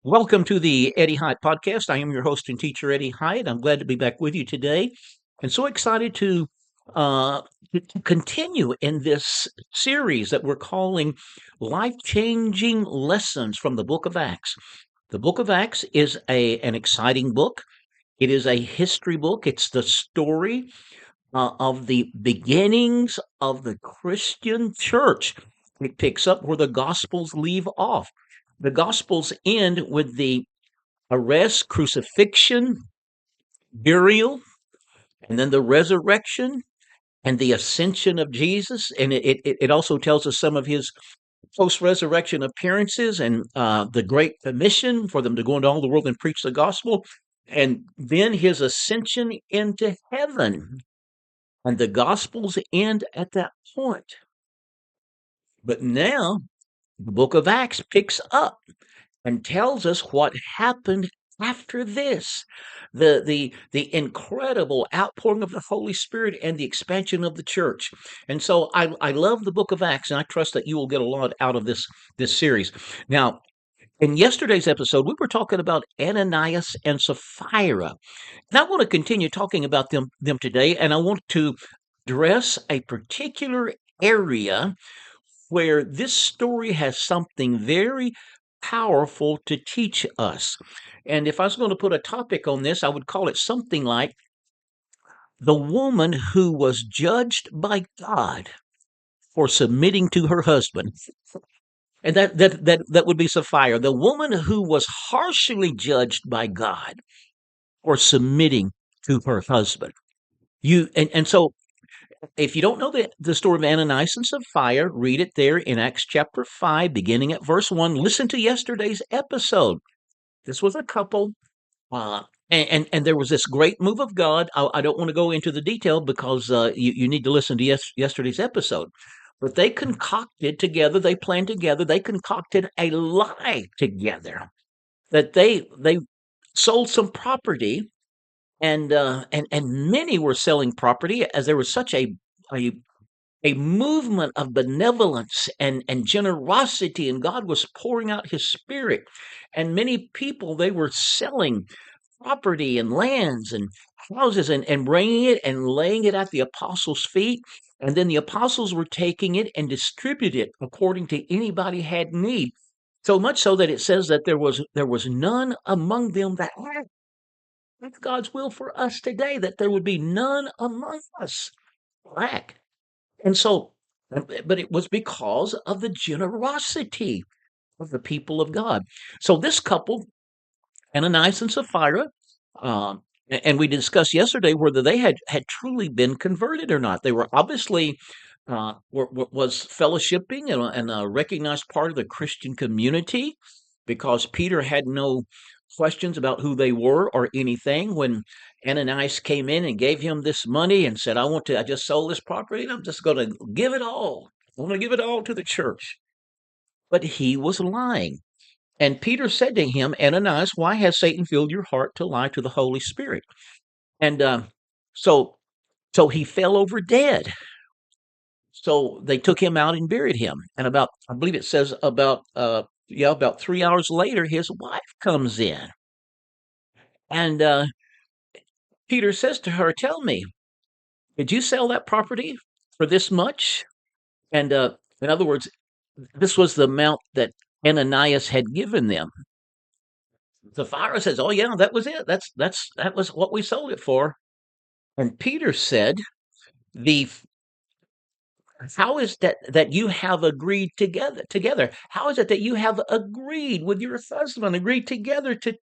Welcome to the Eddie Hyatt podcast. I am your host and teacher, Eddie Hyatt. I'm glad to be back with you today, and so excited uh, to continue in this series that we're calling "Life Changing Lessons from the Book of Acts." The Book of Acts is an exciting book. It is a history book. It's the story of the beginnings of the Christian church. It picks up where the Gospels leave off. The Gospels end with the arrest, crucifixion, burial, and then the resurrection and the ascension of Jesus. And it also tells us some of his post resurrection appearances and the Great Commission for them to go into all the world and preach the gospel. And then his ascension into heaven. And the gospels end at that point. But now the book of Acts picks up and tells us what happened after this, the incredible outpouring of the Holy Spirit and the expansion of the church. And so I love the book of Acts, and I trust that you will get a lot out of this series. Now, in yesterday's episode, we were talking about Ananias and Sapphira. And I want to continue talking about them today, and I want to address a particular area where this story has something very powerful to teach us. And if I was going to put a topic on this, I would call it something like the woman who was judged by God for submitting to her husband. And that would be Sapphira, the woman who was harshly judged by God for submitting to her husband. So if you don't know the story of Ananias and Sapphira, read it there in Acts chapter 5, beginning at verse 1. Listen to yesterday's episode. This was a couple, and there was this great move of God. I don't want to go into the detail because you need to listen to yesterday's episode. But they concocted together, they planned together, they concocted a lie together that they sold some property, and many were selling property as there was such a a movement of benevolence and generosity, and God was pouring out his spirit. And many people, they were selling property and lands and houses and bringing it and laying it at the apostles' feet. And then the apostles were taking it and distributed it according to anybody had need. So much so that it says that there was none among them that had. That's God's will for us today, that there would be none among us lack. And so, but it was because of the generosity of the people of God. So this couple, Ananias and Sapphira, and we discussed yesterday whether they had truly been converted or not. They were obviously was fellowshipping and a recognized part of the Christian community because Peter had no questions about who they were or anything when Ananias came in and gave him this money and said, I just sold this property and I'm just going to give it all. I'm going to give it all to the church. But he was lying. And Peter said to him, Ananias, why has Satan filled your heart to lie to the Holy Spirit? And so so he fell over dead. So they took him out and buried him. And I believe it says about 3 hours later, his wife comes in. And Peter says to her, tell me, did you sell that property for this much? And in other words, this was the amount that Ananias had given them. Sapphira says, oh yeah, that was it. That was what we sold it for. And Peter said, the how is that you have agreed together? How is it that you have agreed with your husband, agreed together to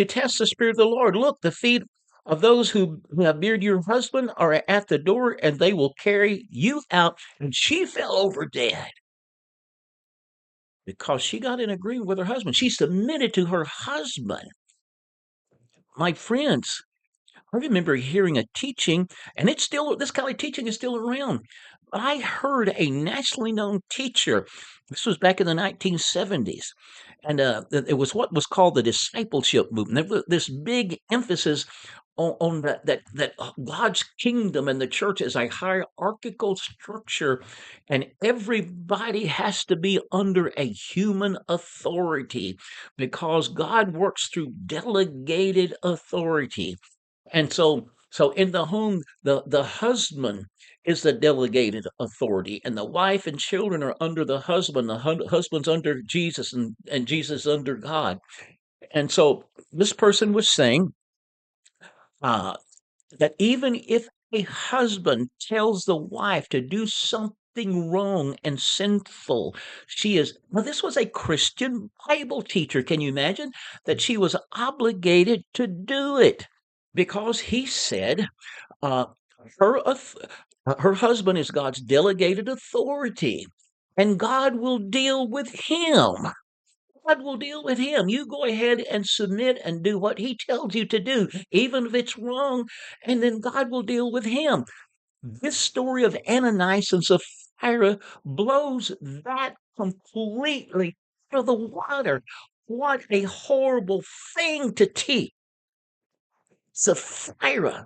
test the spirit of the Lord? Look, the feet of those who have buried your husband are at the door, and they will carry you out. And she fell over dead because she got in agreement with her husband. She submitted to her husband. My friends, I remember hearing a teaching, and this kind of teaching is still around. But I heard a nationally known teacher. This was back in the 1970s, and it was what was called the discipleship movement. There was this big emphasis on that God's kingdom and the church is a hierarchical structure, and everybody has to be under a human authority because God works through delegated authority. And so in the home, the husband is the delegated authority, and the wife and children are under the husband. The husband's under Jesus, and Jesus under God. And so this person was saying uh, that even if a husband tells the wife to do something wrong and sinful, she is, well, this was a Christian Bible teacher. Can you imagine that she was obligated to do it? Because he said uh, her, her husband is God's delegated authority, and God will deal with him. God will deal with him. You go ahead and submit and do what he tells you to do, even if it's wrong, and then God will deal with him. This story of Ananias and Sapphira blows that completely out of the water. What a horrible thing to teach. Sapphira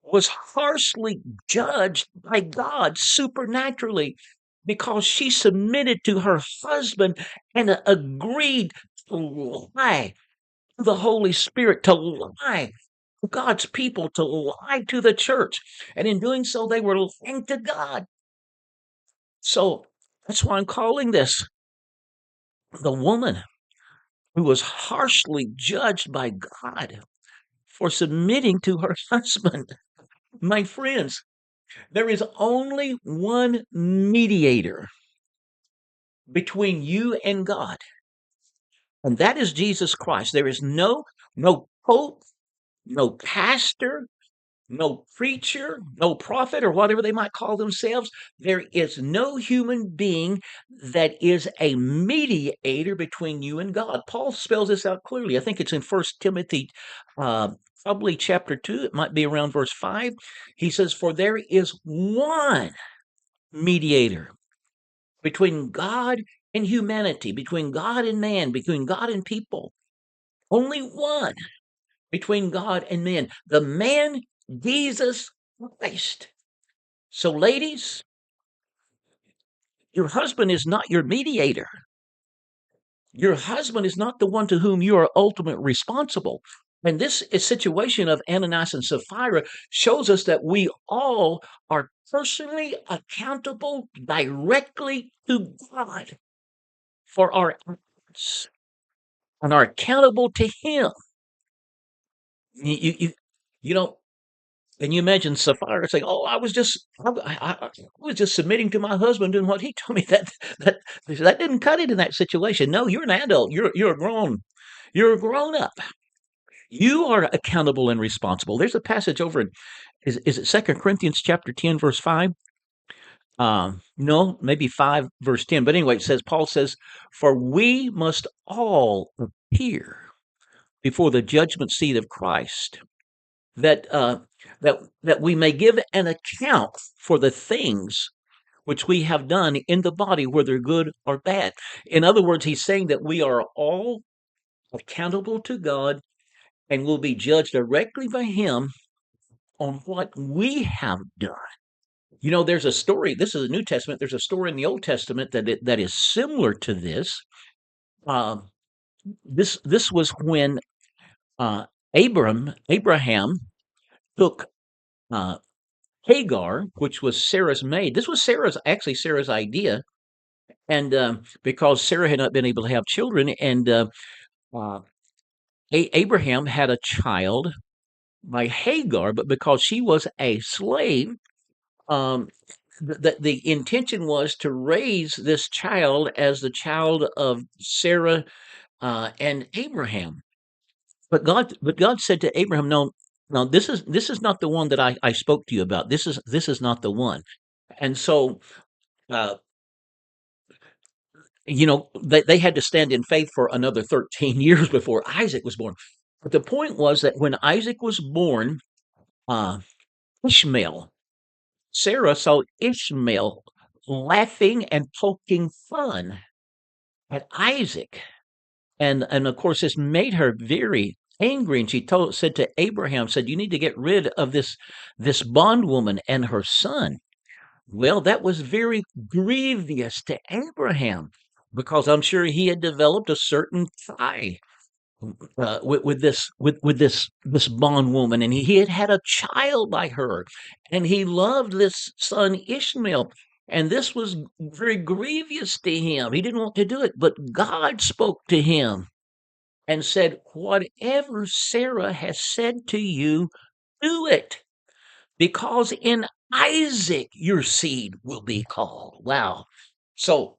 was harshly judged by God supernaturally because she submitted to her husband and agreed to lie to the Holy Spirit, to lie to God's people, to lie to the church. And in doing so, they were lying to God. So that's why I'm calling this the woman who was harshly judged by God for submitting to her husband. My friends, there is only one mediator between you and God, and that is Jesus Christ. There is no pope, no pastor, no preacher, no prophet, or whatever they might call themselves. There is no human being that is a mediator between you and God. Paul spells this out clearly. I think it's in First Timothy, uh, probably chapter 2. It might be around verse 5. He says, "For there is one mediator between God and humanity, between God and man, between God and people. Only one between God and men, the man Jesus Christ." So, ladies, your husband is not your mediator. Your husband is not the one to whom you are ultimately responsible. And this situation of Ananias and Sapphira shows us that we all are personally accountable directly to God for our acts and are accountable to Him. You know, and you imagine Sapphira saying, "Oh, I was just submitting to my husband and what he told me." That didn't cut it in that situation. No, you're an adult. You're a grown up. You are accountable and responsible. There's a passage over in is it 2 Corinthians chapter 10 verse 5? No, maybe 5 verse 10. But anyway, Paul says, "For we must all appear before the judgment seat of Christ, that that we may give an account for the things which we have done in the body, whether good or bad." In other words, he's saying that we are all accountable to God and will be judged directly by Him on what we have done. You know, there's a story. This is the New Testament. There's a story in the Old Testament that is similar to this. Uh, this was when uh, Abraham took uh, Hagar, which was Sarah's maid. This was Sarah's idea, and because Sarah had not been able to have children, and uh, Abraham had a child by Hagar, but because she was a slave, um, the intention was to raise this child as the child of Sarah and Abraham. But God said to Abraham, "No, no, this is not the one that I spoke to you about. This is not the one." And so, uh, they had to stand in faith for another 13 years before Isaac was born. But the point was that when Isaac was born, uh, Ishmael, Sarah saw Ishmael laughing and poking fun at Isaac. And of course, this made her very angry, and she said to Abraham, said, "You need to get rid of this bondwoman and her son." Well, that was very grievous to Abraham because I'm sure he had developed a certain tie with this bondwoman, and he had had a child by her, and he loved this son Ishmael, and this was very grievous to him. He didn't want to do it, but God spoke to him and said, "Whatever Sarah has said to you, do it, because in Isaac your seed will be called." Wow. So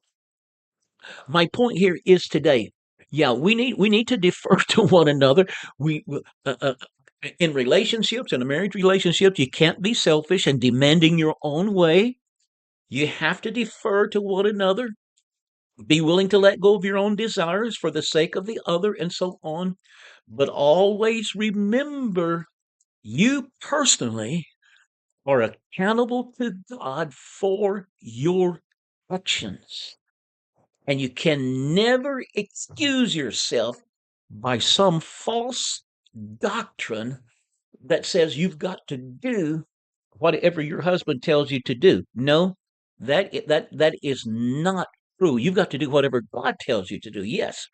my point here is today, yeah, we need to defer to one another. We uh, uh, in relationships, in a marriage relationship, you can't be selfish and demanding your own way. You have to defer to one another. Be willing to let go of your own desires for the sake of the other, and so on. But always remember, you personally are accountable to God for your actions. And you can never excuse yourself by some false doctrine that says you've got to do whatever your husband tells you to do. No, that is not true. You've got to do whatever God tells you to do. Yes,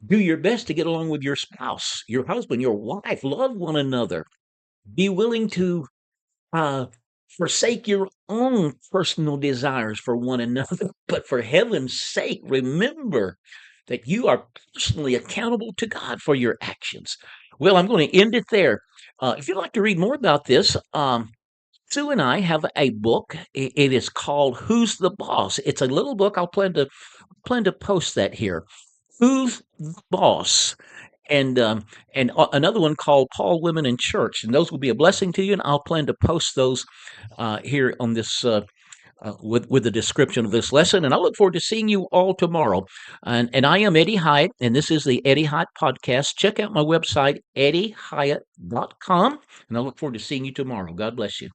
do your best to get along with your spouse, your husband, your wife. Love one another. Be willing to uh, forsake your own personal desires for one another. But for heaven's sake, remember that you are personally accountable to God for your actions. Well, I'm going to end it there. If you'd like to read more about this, Sue and I have a book. It is called "Who's the Boss?" It's a little book. I'll plan to post that here. Who's the Boss? And another one called Paul Women in Church, and those will be a blessing to you. And I'll plan to post those here on this with the description of this lesson. And I look forward to seeing you all tomorrow. And I am Eddie Hyatt, and this is the Eddie Hyatt Podcast. Check out my website, eddiehyatt.com, and I look forward to seeing you tomorrow. God bless you.